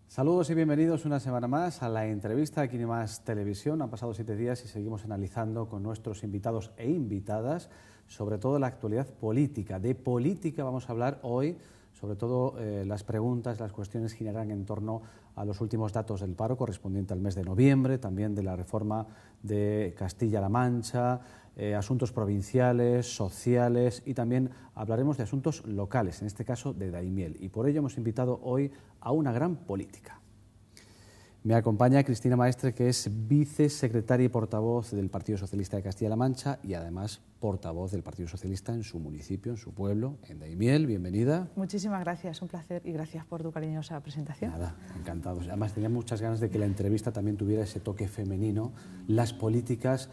Saludos y bienvenidos una semana más a la entrevista aquí en Más Televisión. Han pasado 7 días y seguimos analizando con nuestros invitados e invitadas sobre todo la actualidad política. De política vamos a hablar hoy, sobre todo las preguntas, las cuestiones girarán en torno a los últimos datos del paro correspondiente al mes de noviembre, también de la reforma de Castilla-La Mancha, asuntos provinciales, sociales y también hablaremos de asuntos locales, en este caso de Daimiel. Y por ello hemos invitado hoy a una gran política. Me acompaña Cristina Maestre, que es vicesecretaria y portavoz del Partido Socialista de Castilla-La Mancha y además portavoz del Partido Socialista en su municipio, en su pueblo, en Daimiel. Bienvenida. Muchísimas gracias, un placer y gracias por tu cariñosa presentación. Nada, encantados. Además tenía muchas ganas de que la entrevista también tuviera ese toque femenino. Las políticas,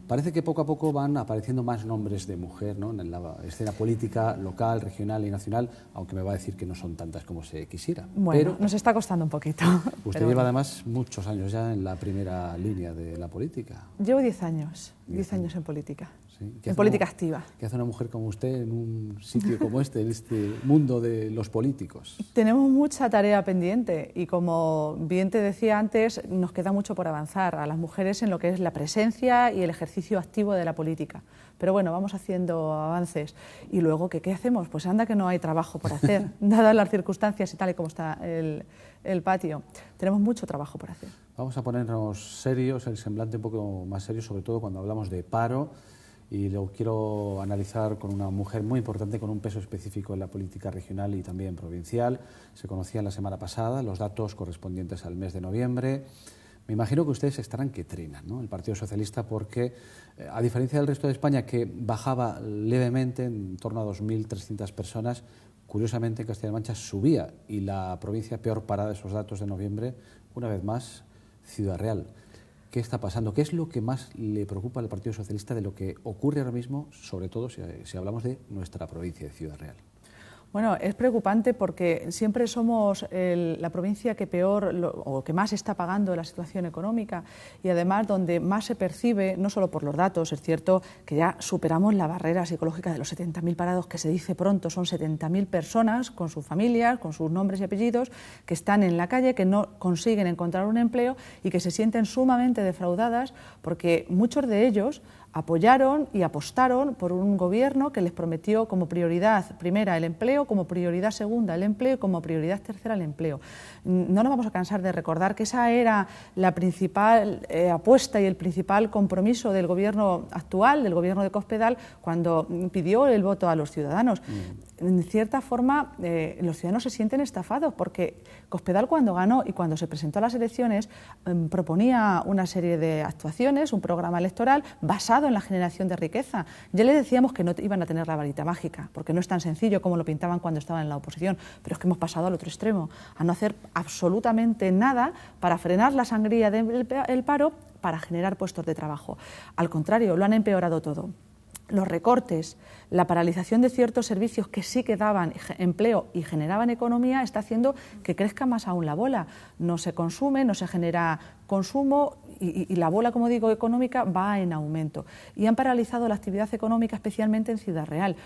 parece que poco a poco van apareciendo más nombres de mujer, ¿no?, en la escena política local, regional y nacional, aunque me va a decir que no son tantas como se quisiera. Bueno, pero nos está costando un poquito. Usted lleva además muchos años ya en la primera línea de la política. Llevo 10 años, 10 años en política, ¿Sí? en política activa. ¿Qué hace una mujer como usted en un sitio como este, en este mundo de los políticos? Tenemos mucha tarea pendiente y, como bien te decía antes, nos queda mucho por avanzar a las mujeres en lo que es la presencia y el ejercicio activo de la política. Pero bueno, vamos haciendo avances. Y luego, ¿qué hacemos? Pues anda que no hay trabajo por hacer, dadas las circunstancias y tal y como está el patio. Tenemos mucho trabajo por hacer. Vamos a ponernos serios, el semblante un poco más serio, sobre todo cuando hablamos de paro. Y lo quiero analizar con una mujer muy importante, con un peso específico en la política regional y también provincial. Se conocían la semana pasada los datos correspondientes al mes de noviembre. Me imagino que ustedes estarán que trinan, ¿no?, el Partido Socialista, porque a diferencia del resto de España, que bajaba levemente en torno a 2.300 personas, curiosamente en Castilla-La Mancha subía, y la provincia peor parada de esos datos de noviembre, una vez más, Ciudad Real. ¿Qué está pasando? ¿Qué es lo que más le preocupa al Partido Socialista de lo que ocurre ahora mismo, sobre todo si hablamos de nuestra provincia de Ciudad Real? Bueno, es preocupante porque siempre somos la provincia que peor o que más está pagando la situación económica y además donde más se percibe, no solo por los datos, es cierto que ya superamos la barrera psicológica de los 70.000 parados, que se dice pronto, son 70.000 personas con sus familias, con sus nombres y apellidos, que están en la calle, que no consiguen encontrar un empleo y que se sienten sumamente defraudadas porque muchos de ellos apoyaron y apostaron por un gobierno que les prometió como prioridad primera el empleo, como prioridad segunda el empleo y como prioridad tercera el empleo. No nos vamos a cansar de recordar que esa era la principal apuesta y el principal compromiso del gobierno actual, del gobierno de Cospedal, cuando pidió el voto a los ciudadanos. En cierta forma, los ciudadanos se sienten estafados porque Cospedal, cuando ganó y cuando se presentó a las elecciones, proponía una serie de actuaciones, un programa electoral basado en la generación de riqueza. Ya les decíamos que no iban a tener la varita mágica, porque no es tan sencillo como lo pintaban cuando estaban en la oposición, pero es que hemos pasado al otro extremo, a no hacer absolutamente nada para frenar la sangría del paro, para generar puestos de trabajo. Al contrario, lo han empeorado todo. Los recortes, la paralización de ciertos servicios que sí que daban empleo y generaban economía está haciendo que crezca más aún la bola. No se consume, no se genera consumo y la bola, como digo, económica va en aumento. Y han paralizado la actividad económica, especialmente en Ciudad Real.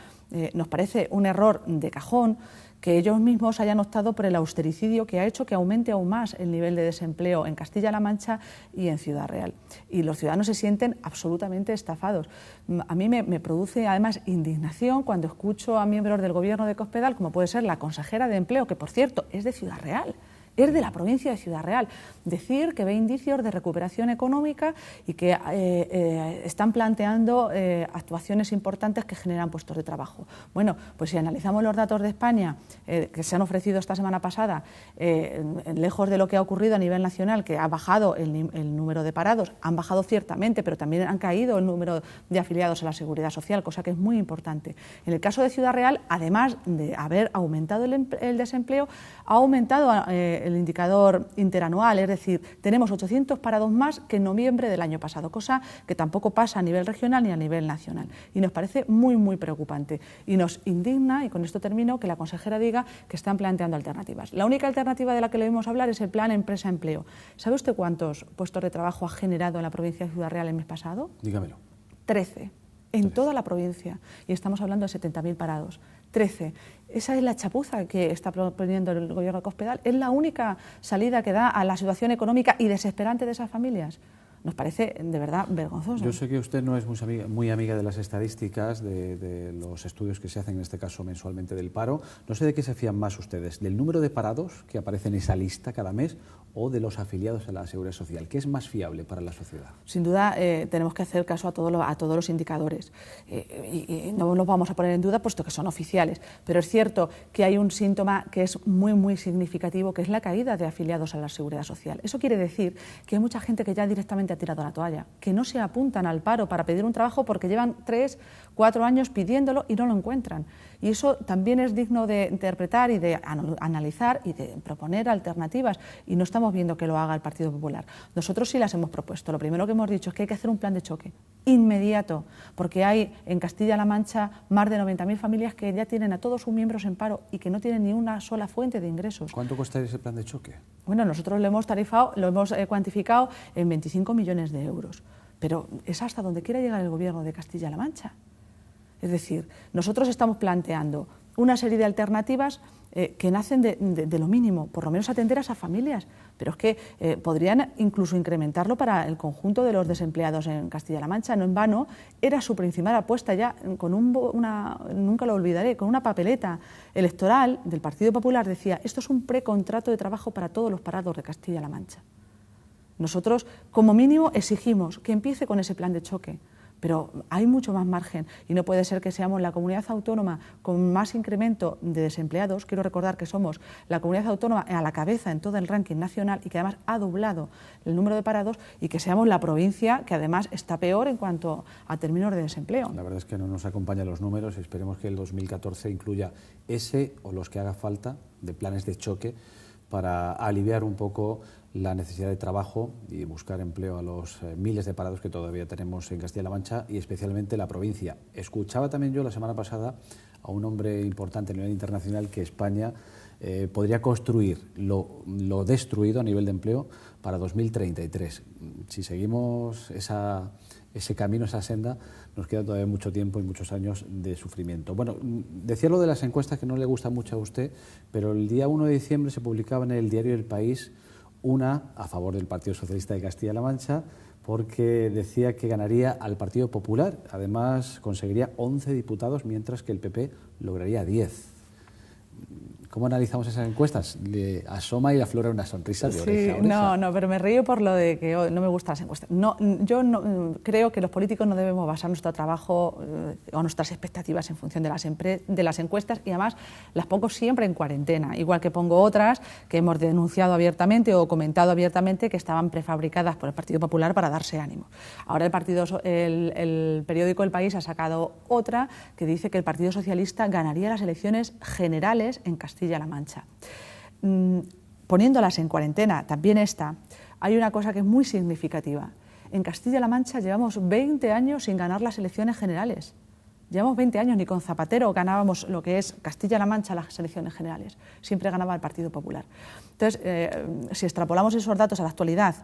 Nos parece un error de cajón que ellos mismos hayan optado por el austericidio, que ha hecho que aumente aún más el nivel de desempleo en Castilla-La Mancha y en Ciudad Real. Y los ciudadanos se sienten absolutamente estafados. A mí me produce además indignación cuando escucho a miembros del gobierno de Cospedal, como puede ser la consejera de Empleo, que por cierto es de Ciudad Real, es de la provincia de Ciudad Real, decir que ve indicios de recuperación económica y que están planteando actuaciones importantes que generan puestos de trabajo. Bueno, pues si analizamos los datos de España que se han ofrecido esta semana pasada, lejos de lo que ha ocurrido a nivel nacional, que ha bajado el número de parados, han bajado ciertamente, pero también han caído el número de afiliados a la Seguridad Social, cosa que es muy importante. En el caso de Ciudad Real, además de haber aumentado el desempleo, ha aumentado el indicador interanual, es decir, tenemos 800 parados más que en noviembre del año pasado, cosa que tampoco pasa a nivel regional ni a nivel nacional. Y nos parece muy, muy preocupante. Y nos indigna, y con esto termino, que la consejera diga que están planteando alternativas. La única alternativa de la que le vamos a hablar es el plan Empresa-Empleo. ¿Sabe usted cuántos puestos de trabajo ha generado en la provincia de Ciudad Real el mes pasado? Dígamelo. 13. en toda la provincia, y estamos hablando de 70.000 parados. 13. Esa es la chapuza que está proponiendo el gobierno de Cospedal. Es la única salida que da a la situación económica y desesperante de esas familias. Nos parece de verdad vergonzoso. Yo sé que usted no es muy amiga de las estadísticas, de los estudios que se hacen, en este caso mensualmente, del paro. No sé de qué se fían más ustedes, del número de parados que aparece en esa lista cada mes o de los afiliados a la Seguridad Social. ¿Qué es más fiable para la sociedad? Sin duda tenemos que hacer caso a todos los indicadores y no los vamos a poner en duda puesto que son oficiales, pero es cierto que hay un síntoma que es muy significativo, que es la caída de afiliados a la Seguridad Social. Eso quiere decir que hay mucha gente que ya directamente ha tirado la toalla, que no se apuntan al paro para pedir un trabajo porque llevan 3, 4 años pidiéndolo y no lo encuentran. Y eso también es digno de interpretar y de analizar y de proponer alternativas, y no estamos viendo que lo haga el Partido Popular. Nosotros sí las hemos propuesto. Lo primero que hemos dicho es que hay que hacer un plan de choque inmediato, porque hay en Castilla-La Mancha más de 90.000 familias que ya tienen a todos sus miembros en paro y que no tienen ni una sola fuente de ingresos. ¿Cuánto costaría ese plan de choque? Bueno, nosotros lo hemos tarifado, lo hemos cuantificado en 25 millones de euros, pero es hasta donde quiera llegar el gobierno de Castilla-La Mancha. Es decir, nosotros estamos planteando una serie de alternativas que nacen de lo mínimo, por lo menos atender a esas familias, pero es que podrían incluso incrementarlo para el conjunto de los desempleados en Castilla-La Mancha. No en vano, era su principal apuesta ya, nunca lo olvidaré, con una papeleta electoral del Partido Popular decía: esto es un precontrato de trabajo para todos los parados de Castilla-La Mancha. Nosotros, como mínimo, exigimos que empiece con ese plan de choque, pero hay mucho más margen y no puede ser que seamos la comunidad autónoma con más incremento de desempleados. Quiero recordar que somos la comunidad autónoma a la cabeza en todo el ranking nacional y que además ha doblado el número de parados, y que seamos la provincia que además está peor en cuanto a términos de desempleo. La verdad es que no nos acompañan los números y esperemos que el 2014 incluya ese o los que haga falta de planes de choque para aliviar un poco la necesidad de trabajo y buscar empleo a los miles de parados que todavía tenemos en Castilla-La Mancha y especialmente la provincia. Escuchaba también yo la semana pasada a un hombre importante a nivel internacional que España podría construir lo destruido a nivel de empleo para 2033. Si seguimos ese camino, esa senda, nos queda todavía mucho tiempo y muchos años de sufrimiento. Bueno, decía lo de las encuestas que no le gusta mucho a usted, pero el día 1 de diciembre se publicaba en el diario El País una a favor del Partido Socialista de Castilla-La Mancha, porque decía que ganaría al Partido Popular. Además, conseguiría 11 diputados, mientras que el PP lograría 10. ¿Cómo analizamos esas encuestas? Le asoma y le aflora una sonrisa de oreja a oreja. No, pero me río por lo de que no me gustan las encuestas. Yo no, creo que los políticos no debemos basar nuestro trabajo o nuestras expectativas en función de las encuestas, y además las pongo siempre en cuarentena, igual que pongo otras que hemos denunciado abiertamente o comentado abiertamente que estaban prefabricadas por el Partido Popular para darse ánimo. Ahora el periódico El País ha sacado otra que dice que el Partido Socialista ganaría las elecciones generales en Castilla-La Mancha. Poniéndolas en cuarentena, también hay una cosa que es muy significativa. En Castilla-La Mancha llevamos 20 años sin ganar las elecciones generales. Llevamos 20 años, ni con Zapatero ganábamos lo que es Castilla-La Mancha las elecciones generales. Siempre ganaba el Partido Popular. Entonces, si extrapolamos esos datos a la actualidad,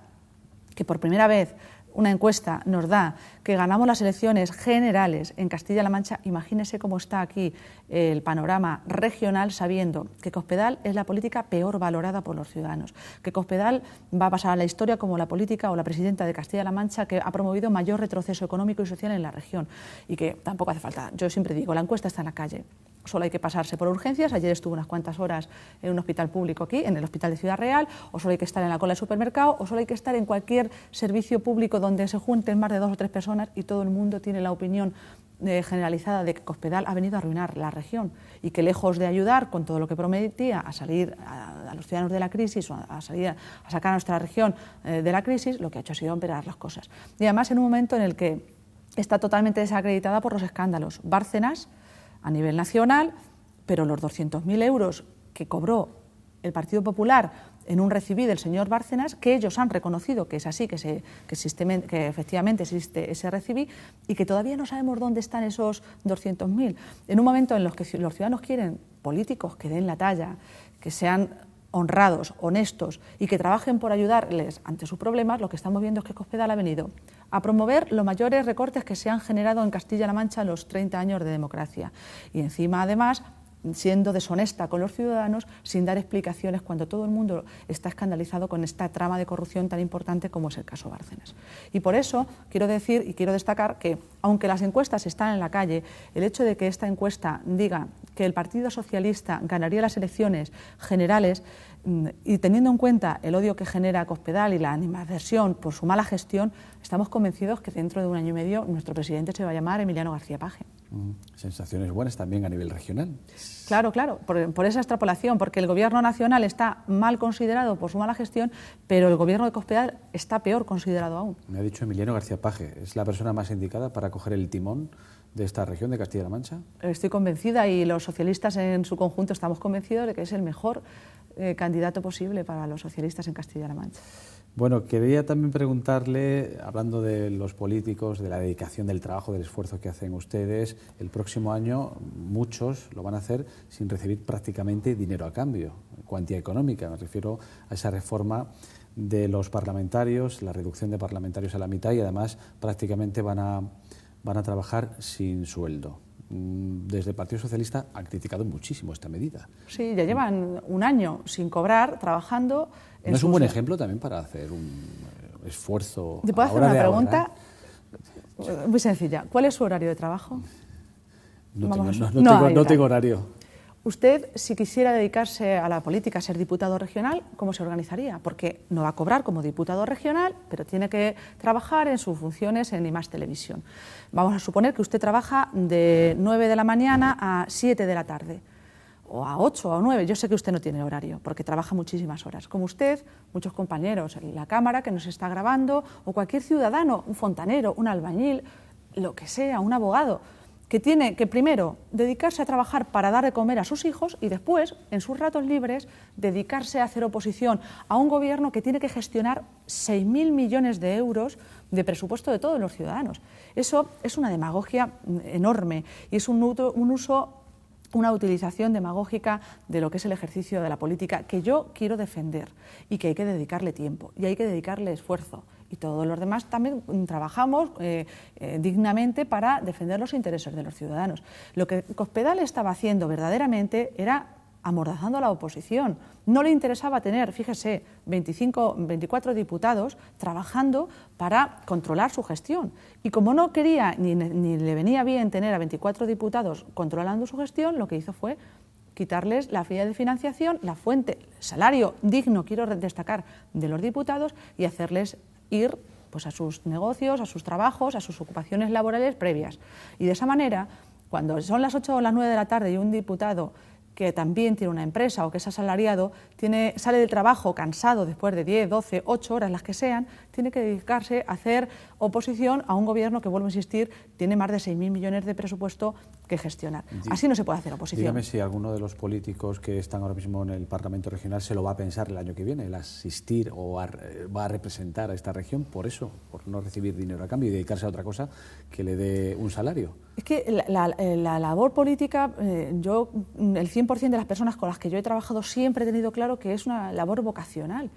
que por primera vez una encuesta nos da que ganamos las elecciones generales en Castilla-La Mancha, imagínese cómo está aquí el panorama regional, sabiendo que Cospedal es la política peor valorada por los ciudadanos, que Cospedal va a pasar a la historia como la política o la presidenta de Castilla-La Mancha que ha promovido mayor retroceso económico y social en la región, y que tampoco hace falta. Yo siempre digo, la encuesta está en la calle. Solo hay que pasarse por urgencias. Ayer estuve unas cuantas horas en un hospital público aquí, en el Hospital de Ciudad Real, o solo hay que estar en la cola del supermercado, o solo hay que estar en cualquier servicio público donde se junten más de 2 o 3 personas y todo el mundo tiene la opinión generalizada de que Cospedal ha venido a arruinar la región y que, lejos de ayudar con todo lo que prometía a salir a los ciudadanos de la crisis o a sacar a nuestra región de la crisis, lo que ha hecho ha sido empeorar las cosas. Y además en un momento en el que está totalmente desacreditada por los escándalos. Bárcenas a nivel nacional, pero los 200.000 euros que cobró el Partido Popular en un recibí del señor Bárcenas, que ellos han reconocido que es así, que efectivamente existe ese recibí, y que todavía no sabemos dónde están esos 200.000. En un momento en el que los ciudadanos quieren políticos que den la talla, que sean honrados, honestos y que trabajen por ayudarles ante sus problemas, lo que estamos viendo es que Cospedal ha venido a promover los mayores recortes que se han generado en Castilla-La Mancha en los 30 años de democracia. Y encima, además, siendo deshonesta con los ciudadanos sin dar explicaciones cuando todo el mundo está escandalizado con esta trama de corrupción tan importante como es el caso Bárcenas. Y por eso quiero decir y quiero destacar que, aunque las encuestas están en la calle, el hecho de que esta encuesta diga que el Partido Socialista ganaría las elecciones generales y teniendo en cuenta el odio que genera Cospedal y la animadversión por su mala gestión, estamos convencidos que dentro de un año y medio nuestro presidente se va a llamar Emiliano García Paje. Sensaciones buenas también a nivel regional. Claro, por esa extrapolación, porque el Gobierno nacional está mal considerado por su mala gestión, pero el Gobierno de Cospedal está peor considerado aún. Me ha dicho Emiliano García Paje, ¿es la persona más indicada para coger el timón de esta región de Castilla-La Mancha? Estoy convencida y los socialistas en su conjunto estamos convencidos de que es el mejor candidato posible para los socialistas en Castilla-La Mancha. Bueno, quería también preguntarle, hablando de los políticos, de la dedicación del trabajo, del esfuerzo que hacen ustedes, el próximo año muchos lo van a hacer sin recibir prácticamente dinero a cambio, cuantía económica, me refiero a esa reforma de los parlamentarios, la reducción de parlamentarios a la mitad y además prácticamente van a trabajar sin sueldo. Desde el Partido Socialista han criticado muchísimo esta medida. Sí, ya llevan un año sin cobrar, trabajando. ¿No es un buen ejemplo también para hacer un esfuerzo? ¿Te puedo hacer una pregunta? Muy sencilla. ¿Cuál es su horario de trabajo? No tengo horario. Usted, si quisiera dedicarse a la política, ser diputado regional, ¿cómo se organizaría? Porque no va a cobrar como diputado regional, pero tiene que trabajar en sus funciones en I+ Televisión. Vamos a suponer que usted trabaja de 9 de la mañana a 7 de la tarde, o a 8 o a 9. Yo sé que usted no tiene horario, porque trabaja muchísimas horas. Como usted, muchos compañeros en la Cámara que nos está grabando, o cualquier ciudadano, un fontanero, un albañil, lo que sea, un abogado, que tiene que primero dedicarse a trabajar para dar de comer a sus hijos y después, en sus ratos libres, dedicarse a hacer oposición a un gobierno que tiene que gestionar 6.000 millones de euros de presupuesto de todos los ciudadanos. Eso es una demagogia enorme y es una utilización demagógica de lo que es el ejercicio de la política que yo quiero defender y que hay que dedicarle tiempo y hay que dedicarle esfuerzo. Y todos los demás también trabajamos dignamente para defender los intereses de los ciudadanos. Lo que Cospedal estaba haciendo verdaderamente era amordazando a la oposición. No le interesaba tener, fíjese, 24 diputados trabajando para controlar su gestión. Y como no quería ni le venía bien tener a 24 diputados controlando su gestión, lo que hizo fue quitarles la vía de financiación, la fuente, el salario digno, quiero destacar, de los diputados y hacerles ir pues, a sus negocios, a sus trabajos, a sus ocupaciones laborales previas. Y de esa manera, cuando son las 8 o las 9 de la tarde y un diputado que también tiene una empresa o que es asalariado, sale del trabajo cansado después de 10, 12, 8 horas, las que sean, tiene que dedicarse a hacer oposición a un gobierno que, vuelvo a insistir, tiene más de 6.000 millones de presupuesto que gestionar. Así no se puede hacer oposición. Dígame si alguno de los políticos que están ahora mismo en el Parlamento Regional se lo va a pensar el año que viene, el asistir o va a representar a esta región por eso, por no recibir dinero a cambio y dedicarse a otra cosa que le dé un salario. Es que la labor política, yo, el 100% de las personas con las que yo he trabajado siempre he tenido claro que es una labor vocacional.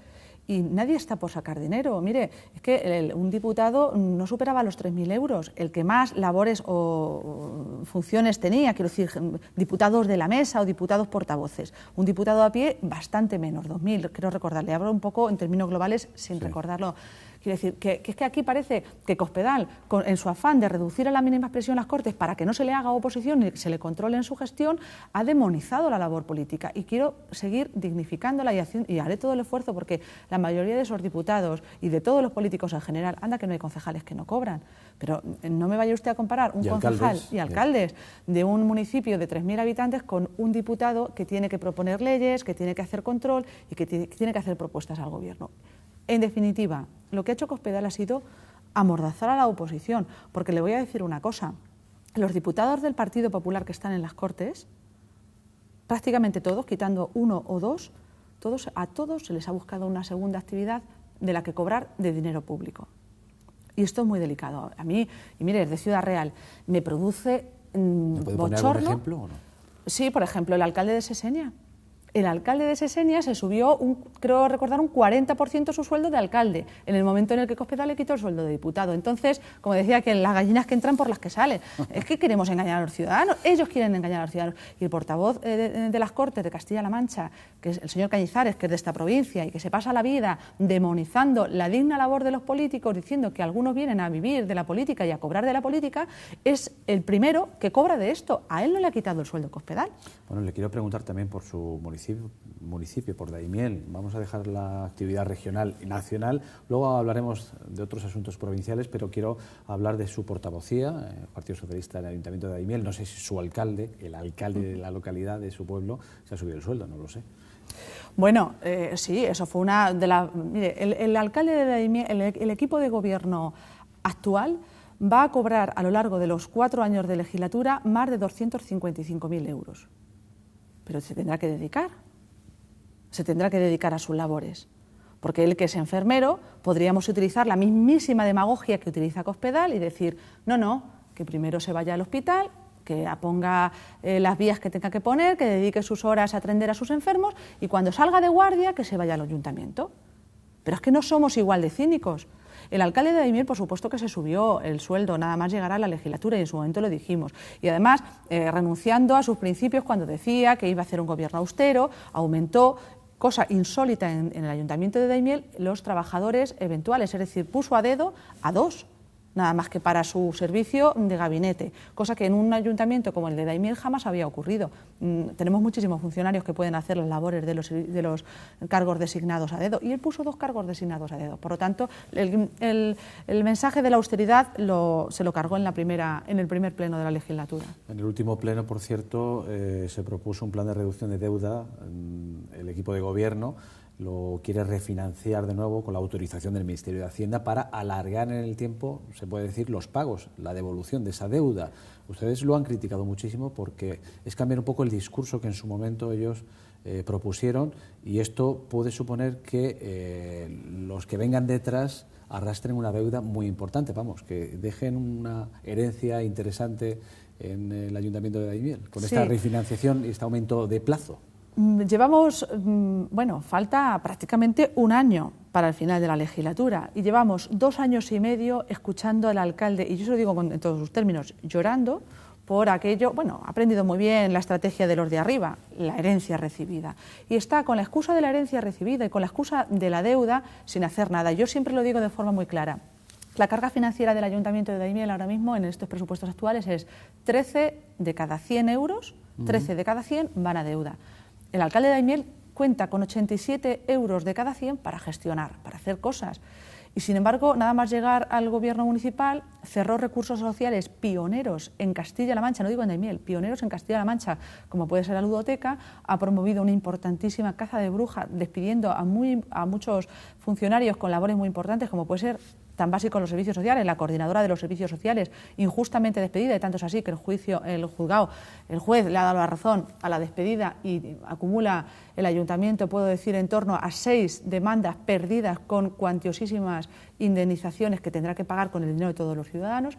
Y nadie está por sacar dinero. Mire, es que un diputado no superaba los 3.000 euros. El que más labores o funciones tenía, quiero decir, diputados de la mesa o diputados portavoces. Un diputado a pie, bastante menos, 2.000, quiero recordarle. Hablo un poco en términos globales sin recordarlo. Quiero decir, que es que aquí parece que Cospedal, en su afán de reducir a la mínima expresión las Cortes para que no se le haga oposición y que se le controle en su gestión, ha demonizado la labor política. Y quiero seguir dignificándola y haré todo el esfuerzo porque la mayoría de esos diputados y de todos los políticos en general, anda que no hay concejales que no cobran, pero no me vaya usted a comparar un concejal y alcaldes de un municipio de 3.000 habitantes con un diputado que tiene que proponer leyes, que tiene que hacer control y que tiene que hacer propuestas al gobierno. En definitiva, lo que ha hecho Cospedal ha sido amordazar a la oposición, porque le voy a decir una cosa, los diputados del Partido Popular que están en las Cortes, prácticamente todos, quitando uno o dos, a todos se les ha buscado una segunda actividad de la que cobrar de dinero público. Y esto es muy delicado. A mí, y mire, es de Ciudad Real, me produce ¿Me puede poner algún ejemplo o no? Sí, por ejemplo, el alcalde de Seseña. El alcalde de Sesenia se subió, creo recordar, un 40% su sueldo de alcalde, en el momento en el que Cospedal le quitó el sueldo de diputado. Entonces, como decía, que las gallinas que entran por las que salen. Es que queremos engañar a los ciudadanos, ellos quieren engañar a los ciudadanos. Y el portavoz de las Cortes de Castilla-La Mancha, que es el señor Cañizares, que es de esta provincia y que se pasa la vida demonizando la digna labor de los políticos, diciendo que algunos vienen a vivir de la política y a cobrar de la política, es el primero que cobra de esto. A él no le ha quitado el sueldo Cospedal. Bueno, le quiero preguntar también por su municipio, por Daimiel. Vamos a dejar la actividad regional y nacional, luego hablaremos de otros asuntos provinciales, pero quiero hablar de su portavocía, el Partido Socialista del Ayuntamiento de Daimiel. No sé si su alcalde, el alcalde de la localidad, de su pueblo, se ha subido el sueldo, no lo sé. Bueno, sí, eso fue una de las... Mire, el alcalde de Daimiel, el equipo de gobierno actual va a cobrar a lo largo de los 4 años de legislatura más de 255.000 euros. Pero se tendrá que dedicar a sus labores. Porque él, que es enfermero, podríamos utilizar la mismísima demagogia que utiliza Cospedal y decir, no, que primero se vaya al hospital, que ponga las vías que tenga que poner, que dedique sus horas a atender a sus enfermos y cuando salga de guardia que se vaya al ayuntamiento. Pero es que no somos igual de cínicos. El alcalde de Daimiel, por supuesto que se subió el sueldo, nada más llegar a la legislatura, y en su momento lo dijimos. Y además, renunciando a sus principios cuando decía que iba a hacer un gobierno austero, aumentó, cosa insólita en el ayuntamiento de Daimiel, los trabajadores eventuales, es decir, puso a dedo a 2, nada más que para su servicio de gabinete, cosa que en un ayuntamiento como el de Daimiel jamás había ocurrido. Tenemos muchísimos funcionarios que pueden hacer las labores de los cargos designados a dedo, y él puso 2 cargos designados a dedo. Por lo tanto, el mensaje de la austeridad se lo cargó en el primer pleno de la legislatura. En el último pleno, por cierto, se propuso un plan de reducción de deuda. El equipo de gobierno lo quiere refinanciar de nuevo con la autorización del Ministerio de Hacienda para alargar en el tiempo, se puede decir, los pagos, la devolución de esa deuda. Ustedes lo han criticado muchísimo porque es cambiar un poco el discurso que en su momento ellos propusieron, y esto puede suponer que los que vengan detrás arrastren una deuda muy importante, vamos, que dejen una herencia interesante en el Ayuntamiento de Daimiel con esta refinanciación y este aumento de plazo. Llevamos, falta prácticamente un año para el final de la legislatura y llevamos 2 años y medio escuchando al alcalde, y yo se lo digo en todos sus términos, llorando por aquello, ha aprendido muy bien la estrategia de los de arriba, la herencia recibida, y está con la excusa de la herencia recibida y con la excusa de la deuda sin hacer nada. Yo siempre lo digo de forma muy clara. La carga financiera del Ayuntamiento de Daimiel ahora mismo en estos presupuestos actuales es 13 de cada 100 euros, 13 de cada 100 van a deuda. El alcalde de Daimiel cuenta con 87 euros de cada 100 para gestionar, para hacer cosas. Y sin embargo, nada más llegar al gobierno municipal, cerró recursos sociales pioneros en Castilla-La Mancha, no digo en Daimiel, pioneros en Castilla-La Mancha, como puede ser la ludoteca, ha promovido una importantísima caza de brujas, despidiendo a muchos funcionarios con labores muy importantes, como puede ser tan básico en los servicios sociales, la coordinadora de los servicios sociales, injustamente despedida, y tanto es así que el juez le ha dado la razón a la despedida y acumula el ayuntamiento, puedo decir, en torno a 6 demandas perdidas con cuantiosísimas indemnizaciones que tendrá que pagar con el dinero de todos los ciudadanos.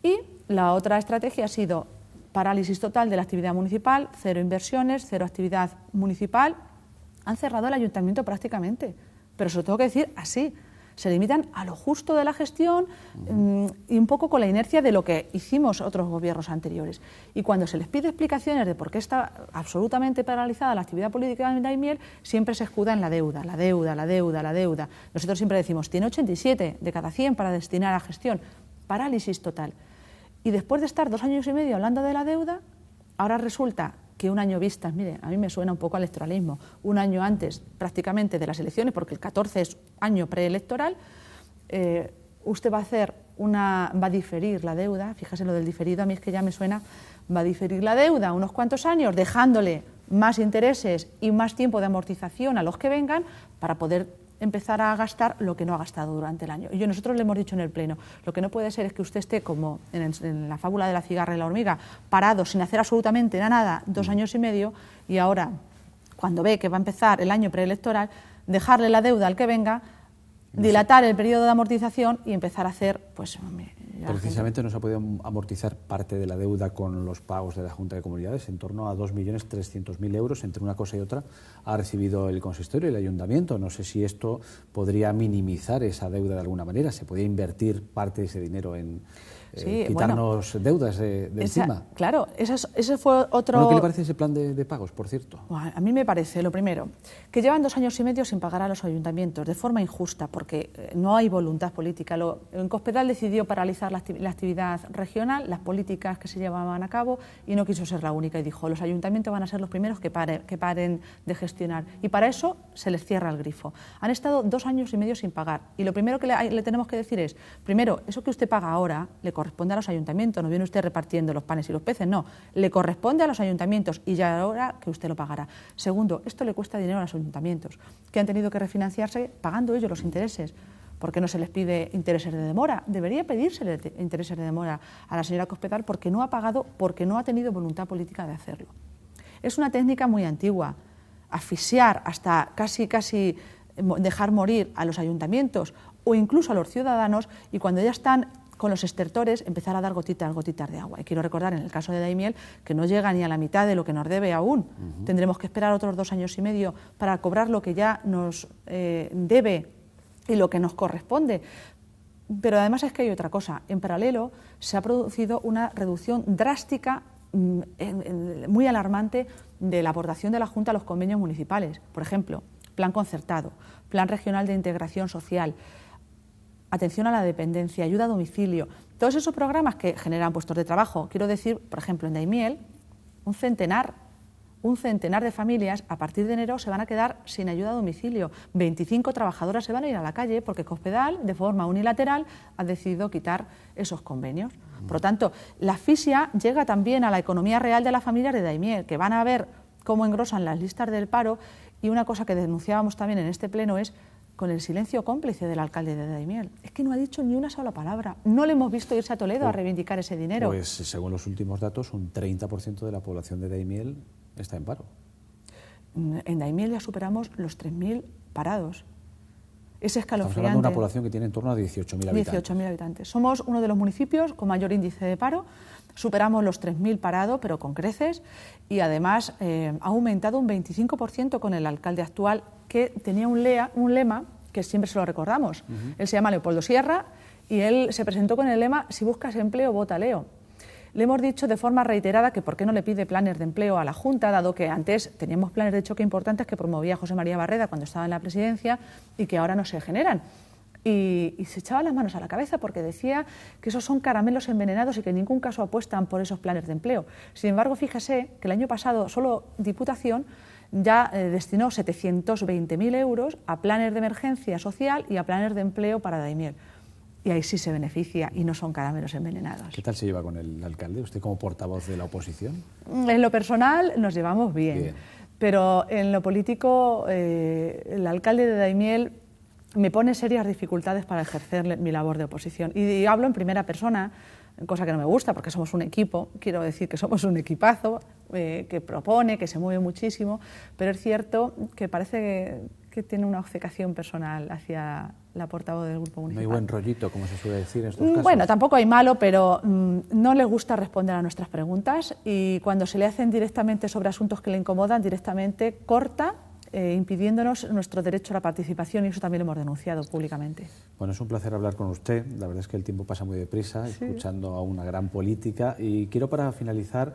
Y la otra estrategia ha sido parálisis total de la actividad municipal, 0 inversiones, 0 actividad municipal. Han cerrado el ayuntamiento prácticamente, pero se lo tengo que decir así. Se limitan a lo justo de la gestión y un poco con la inercia de lo que hicimos otros gobiernos anteriores. Y cuando se les pide explicaciones de por qué está absolutamente paralizada la actividad política de Daimiel, siempre se escuda en la deuda. Nosotros siempre decimos, tiene 87 de cada 100 para destinar a gestión. Parálisis total. Y después de estar 2 años y medio hablando de la deuda, ahora resulta que un año vistas, mire, a mí me suena un poco al electoralismo, un año antes prácticamente de las elecciones, porque el 14 es año preelectoral, usted va a diferir la deuda, fíjese lo del diferido, a mí es que ya me suena, va a diferir la deuda unos cuantos años, dejándole más intereses y más tiempo de amortización a los que vengan para poder empezar a gastar lo que no ha gastado durante el año. Y nosotros le hemos dicho en el Pleno, lo que no puede ser es que usted esté como en la fábula de la cigarra y la hormiga, parado sin hacer absolutamente nada 2 años y medio, y ahora, cuando ve que va a empezar el año preelectoral, dejarle la deuda al que venga dilatar el periodo de amortización y empezar a hacer, pues... Precisamente no se ha podido amortizar parte de la deuda con los pagos de la Junta de Comunidades, en torno a 2.300.000 euros, entre una cosa y otra ha recibido el consistorio y el ayuntamiento. No sé si esto podría minimizar esa deuda de alguna manera, se podría invertir parte de ese dinero en quitarnos deudas de encima. Claro, ese fue otro... Bueno, ¿qué le parece ese plan de pagos, por cierto? A mí me parece, lo primero, que llevan 2 años y medio sin pagar a los ayuntamientos de forma injusta, porque no hay voluntad política. En Cospedal decidió paralizar la actividad regional, las políticas que se llevaban a cabo, y no quiso ser la única, y dijo, los ayuntamientos van a ser los primeros que paren de gestionar, y para eso se les cierra el grifo. Han estado 2 años y medio sin pagar, y lo primero que le tenemos que decir es, primero, eso que usted paga ahora le corresponde a los ayuntamientos, no viene usted repartiendo los panes y los peces, no, le corresponde a los ayuntamientos y ya ahora que usted lo pagará. Segundo, esto le cuesta dinero a los ayuntamientos, que han tenido que refinanciarse pagando ellos los intereses. ¿Por qué no se les pide intereses de demora? Debería pedírsele intereses de demora a la señora Cospedal porque no ha pagado, porque no ha tenido voluntad política de hacerlo. Es una técnica muy antigua, asfixiar hasta casi dejar morir a los ayuntamientos o incluso a los ciudadanos, y cuando ya están con los estertores empezar a dar gotitas de agua. Y quiero recordar en el caso de Daimiel que no llega ni a la mitad de lo que nos debe aún. Tendremos que esperar otros 2 años y medio para cobrar lo que ya nos debe y lo que nos corresponde. Pero además es que hay otra cosa. En paralelo se ha producido una reducción drástica, muy alarmante, de la aportación de la Junta a los convenios municipales. Por ejemplo, plan concertado, plan regional de integración social, atención a la dependencia, ayuda a domicilio, todos esos programas que generan puestos de trabajo. Quiero decir, por ejemplo, en Daimiel, un centenar de familias a partir de enero se van a quedar sin ayuda a domicilio. 25 trabajadoras se van a ir a la calle porque Cospedal, de forma unilateral, ha decidido quitar esos convenios. Por lo tanto, la asfixia llega también a la economía real de las familias de Daimiel, que van a ver cómo engrosan las listas del paro, y una cosa que denunciábamos también en este pleno es con el silencio cómplice del alcalde de Daimiel. Es que no ha dicho ni una sola palabra. No le hemos visto irse a Toledo a reivindicar ese dinero. Pues según los últimos datos, un 30% de la población de Daimiel está en paro. En Daimiel ya superamos los 3.000 parados. Es escalofriante. Estamos hablando de una población que tiene en torno a 18.000 habitantes. 18.000 habitantes. Somos uno de los municipios con mayor índice de paro. Superamos los 3.000 parados, pero con creces, y además ha aumentado un 25% con el alcalde actual, que tenía un lema que siempre se lo recordamos. Él se llama Leopoldo Sierra y él se presentó con el lema: si buscas empleo, vota Leo. Le hemos dicho de forma reiterada que por qué no le pide planes de empleo a la Junta, dado que antes teníamos planes de choque importantes que promovía José María Barreda cuando estaba en la presidencia y que ahora no se generan. Y se echaba las manos a la cabeza porque decía que esos son caramelos envenenados y que en ningún caso apuestan por esos planes de empleo. Sin embargo, fíjese que el año pasado solo Diputación ya destinó 720.000 euros a planes de emergencia social y a planes de empleo para Daimiel. Y ahí sí se beneficia y no son caramelos envenenados. ¿Qué tal se lleva con el alcalde, usted como portavoz de la oposición? En lo personal nos llevamos bien. Pero en lo político el alcalde de Daimiel me pone serias dificultades para ejercer mi labor de oposición. Y hablo en primera persona, cosa que no me gusta porque somos un equipo, quiero decir que somos un equipazo que propone, que se mueve muchísimo, pero es cierto que parece que tiene una obcecación personal hacia la portavoz del Grupo Municipal. No hay buen rollito, como se suele decir en estos casos. Bueno, tampoco hay malo, pero no le gusta responder a nuestras preguntas, y cuando se le hacen directamente sobre asuntos que le incomodan, directamente corta, impidiéndonos nuestro derecho a la participación, y eso también lo hemos denunciado públicamente. Bueno, es un placer hablar con usted. La verdad es que el tiempo pasa muy deprisa, sí, escuchando a una gran política, y quiero, para finalizar,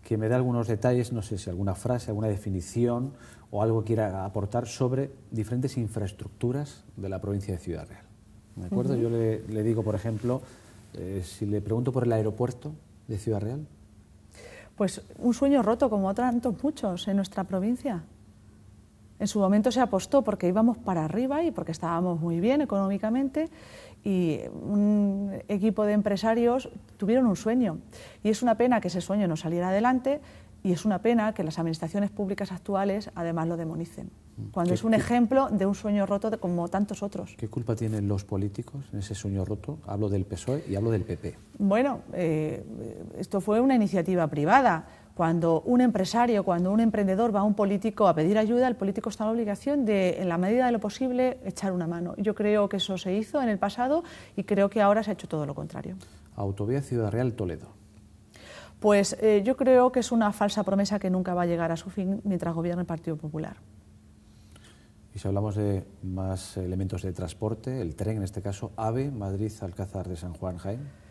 que me dé algunos detalles, no sé si alguna frase, alguna definición o algo que quiera aportar sobre diferentes infraestructuras de la provincia de Ciudad Real. ¿De acuerdo? Yo le digo, por ejemplo, si le pregunto por el aeropuerto de Ciudad Real. Pues un sueño roto, como tantos muchos en nuestra provincia. En su momento se apostó porque íbamos para arriba y porque estábamos muy bien económicamente, y un equipo de empresarios tuvieron un sueño, y es una pena que ese sueño no saliera adelante, y es una pena que las administraciones públicas actuales además lo demonicen, cuando es un ejemplo de un sueño roto como tantos otros. ¿Qué culpa tienen los políticos en ese sueño roto? Hablo del PSOE y hablo del PP. Bueno, esto fue una iniciativa privada. cuando un empresario, cuando un emprendedor va a un político a pedir ayuda, el político está en la obligación de, en la medida de lo posible, echar una mano. Yo creo que eso se hizo en el pasado y creo que ahora se ha hecho todo lo contrario. Autovía Ciudad Real Toledo. Pues yo creo que es una falsa promesa que nunca va a llegar a su fin mientras gobierne el Partido Popular. Y si hablamos de más elementos de transporte, el tren, en este caso, AVE, Madrid, Alcázar de San Juan, Jaén.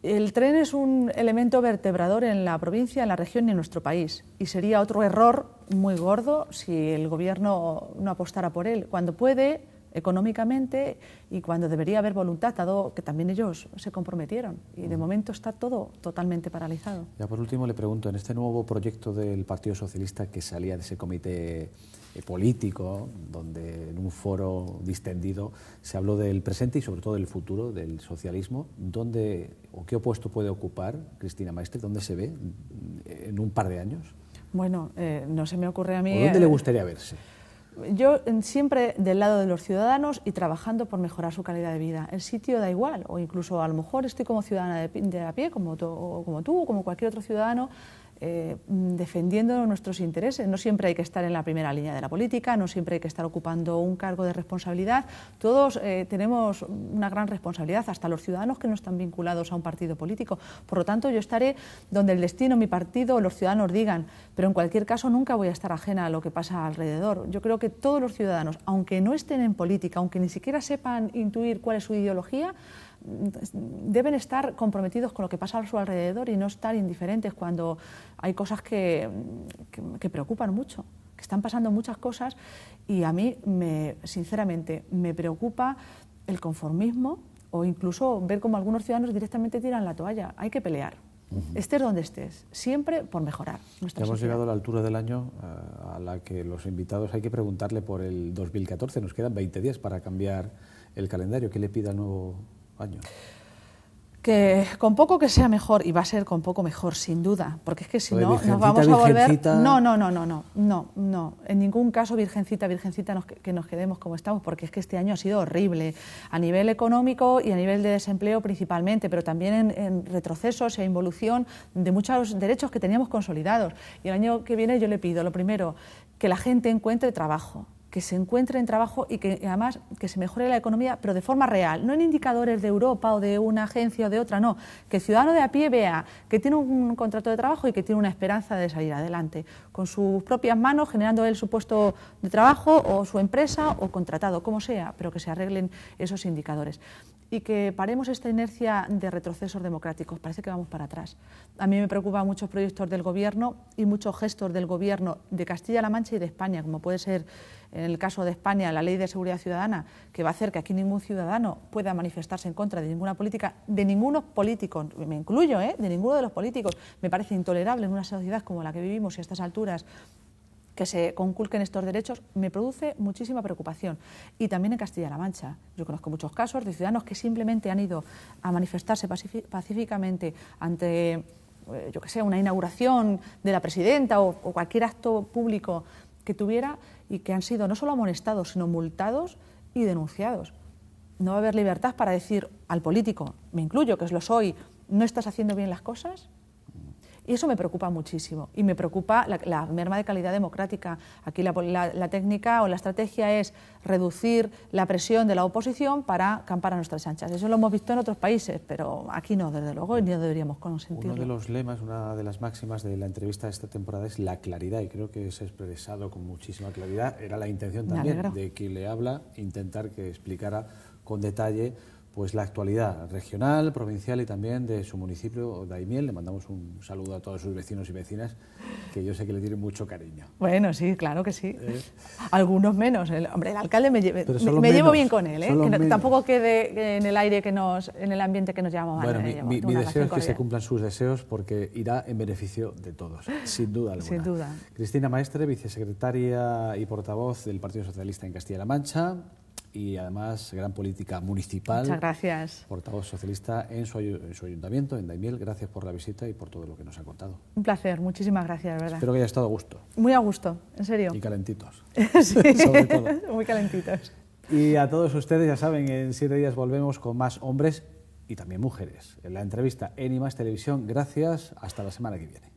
El tren es un elemento vertebrador en la provincia, en la región y en nuestro país. Y sería otro error muy gordo si el Gobierno no apostara por él, cuando puede, económicamente, y cuando debería haber voluntad, dado que también ellos se comprometieron. Y de momento está todo totalmente paralizado. Ya por último le pregunto, en este nuevo proyecto del Partido Socialista que salía de ese comité político, donde en un foro distendido se habló del presente y sobre todo del futuro del socialismo, ¿dónde o qué puesto puede ocupar Cristina Maestre? ¿Dónde se ve en un par de años? Bueno, no se me ocurre a mí... ¿O dónde le gustaría verse? Yo siempre del lado de los ciudadanos y trabajando por mejorar su calidad de vida. El sitio da igual, o incluso a lo mejor estoy como ciudadana de a pie, como tú, como cualquier otro ciudadano, defendiendo nuestros intereses. No siempre hay que estar en la primera línea de la política, no siempre hay que estar ocupando un cargo de responsabilidad. Todos tenemos una gran responsabilidad, hasta los ciudadanos que no están vinculados a un partido político. Por lo tanto, yo estaré donde el destino, mi partido o los ciudadanos digan, pero en cualquier caso nunca voy a estar ajena a lo que pasa alrededor. Yo creo que todos los ciudadanos, aunque no estén en política, aunque ni siquiera sepan intuir cuál es su ideología, deben estar comprometidos con lo que pasa a su alrededor y no estar indiferentes cuando hay cosas que preocupan mucho, que están pasando muchas cosas, y a mí, sinceramente, me preocupa el conformismo o incluso ver cómo algunos ciudadanos directamente tiran la toalla. Hay que pelear, estés donde estés, siempre por mejorar nuestra Hemos sociedad. llegado a la altura del año a la que los invitados hay que preguntarle por el 2014, nos quedan 20 días para cambiar el calendario. ¿Qué le pide al nuevo año? Que con poco que sea mejor, y va a ser con poco mejor, sin duda, porque es que si no nos vamos a virgencita. volver... No, en ningún caso virgencita, que nos quedemos como estamos, porque es que este año ha sido horrible, a nivel económico y a nivel de desempleo principalmente, pero también en retrocesos e involución de muchos derechos que teníamos consolidados. Y el año que viene yo le pido, lo primero, que la gente encuentre trabajo, que se encuentre en trabajo y que además que se mejore la economía, pero de forma real, no en indicadores de Europa o de una agencia o de otra, no, que el ciudadano de a pie vea que tiene un contrato de trabajo y que tiene una esperanza de salir adelante, con sus propias manos, generando él su puesto de trabajo o su empresa o contratado, como sea, pero que se arreglen esos indicadores. Y que paremos esta inercia de retrocesos democráticos, parece que vamos para atrás. A mí me preocupan muchos proyectos del Gobierno y muchos gestos del Gobierno de Castilla-La Mancha y de España, como puede ser en el caso de España la Ley de Seguridad Ciudadana, que va a hacer que aquí ningún ciudadano pueda manifestarse en contra de ninguna política, de ninguno político, me incluyo, de ninguno de los políticos. Me parece intolerable en una sociedad como la que vivimos y a estas alturas que se conculquen estos derechos, me produce muchísima preocupación. Y también en Castilla-La Mancha. Yo conozco muchos casos de ciudadanos que simplemente han ido a manifestarse pacíficamente ante, yo que sé, una inauguración de la presidenta o cualquier acto público que tuviera, y que han sido no solo amonestados, sino multados y denunciados. No va a haber libertad para decir al político, me incluyo, que lo soy, no estás haciendo bien las cosas. Y eso me preocupa muchísimo. Y me preocupa la merma de calidad democrática. Aquí la técnica o la estrategia es reducir la presión de la oposición para acampar a nuestras anchas. Eso lo hemos visto en otros países, pero aquí no, desde luego, y no deberíamos consentirlo. Uno de los lemas, una de las máximas de la entrevista de esta temporada es la claridad, y creo que se ha expresado con muchísima claridad. Era la intención también de quien le habla, intentar que explicara con detalle pues la actualidad regional, provincial y también de su municipio, Daimiel. Le mandamos un saludo a todos sus vecinos y vecinas, que yo sé que le tienen mucho cariño. Bueno, sí, claro que sí. Algunos menos. El alcalde me llevo bien con él, que tampoco quede en el aire en el ambiente que nos llamamos. Bueno, mi deseo es que se cumplan sus deseos, porque irá en beneficio de todos, sin duda alguna. Sin duda. Cristina Maestre, vicesecretaria y portavoz del Partido Socialista en Castilla-La Mancha, y además gran política municipal. Muchas gracias. Portavoz socialista en su ayuntamiento, en Daimiel. Gracias por la visita y por todo lo que nos ha contado. Un placer, muchísimas gracias, de verdad. Espero que haya estado a gusto. Muy a gusto, en serio. Y calentitos. Sí, sobre todo. Muy calentitos. Y a todos ustedes, ya saben, en 7 días volvemos con más hombres y también mujeres. En la entrevista en I+ Televisión. Gracias, hasta la semana que viene.